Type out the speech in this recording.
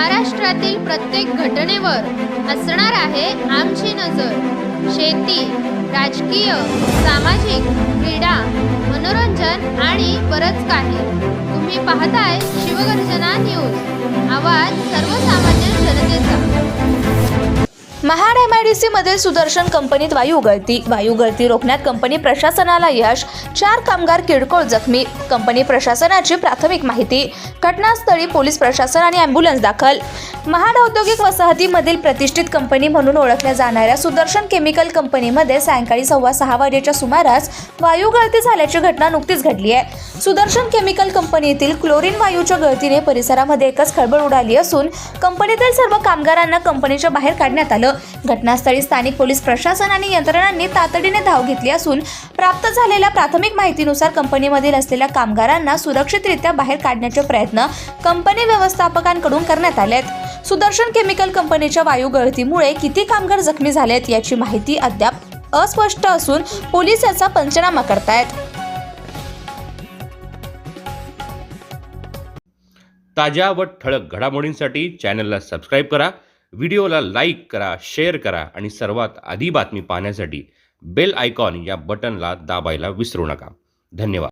महाराष्ट्रातील प्रत्येक घटनेवर असणार आहे आमची नजर। शेती, राजकीय, सामाजिक, क्रीडा, मनोरंजन आणि बरंच काही। तुम्ही पाहताय शिवगर्जना न्यूज, आवाज सर्वसामान्य जनतेचा। महाड MIDC मधील सुदर्शन कंपनीत वायू गळती रोखण्यात कंपनी प्रशासनाला यश, 4 कामगार किरकोळ जखमी। कंपनी प्रशासनाची प्राथमिक माहिती, घटनास्थळी पोलीस प्रशासन आणि ॲम्ब्युलन्स दाखल। महाड औद्योगिक वसाहतीमधील प्रतिष्ठित कंपनी म्हणून ओळखल्या जाणाऱ्या सुदर्शन केमिकल कंपनीमध्ये सायंकाळी 6:15 वाजेच्या सुमारास वायू गळती झाल्याची घटना नुकतीच घडली आहे। सुदर्शन केमिकल कंपनीतील क्लोरीन वायूच्या गळतीने परिसरामध्ये एकच खळबळ उडाली असून कंपनीतील सर्व कामगारांना कंपनीच्या बाहेर काढण्यात आलं। घटनास्थळी स्थानिक पोलीस प्रशासन आणि यंत्रणांनी तातडीने धाव घेतली असून प्राप्त झालेल्या प्राथमिक माहितीनुसार कंपनीमधील असलेल्या कामगारांना सुरक्षितरित्या बाहेर काढण्याचे प्रयत्न कंपनी व्यवस्थापकांकडून करण्यात आलेत। सुदर्शन केमिकल कंपनीच्या वायू गळतीमुळे किती कामगार जखमी झालेत याची माहिती अद्याप अस्पष्ट असून पोलीस याचा पंचनामा करतायत। ताज्या व ठळक घडामोडींसाठी चॅनलला सबस्क्राईब करा, व्हिडिओला लाईक करा, शेअर करा आणि सर्वात आधी बातमी पाहण्यासाठी बेल आयकॉन या बटनला दाबायला विसरू नका। धन्यवाद।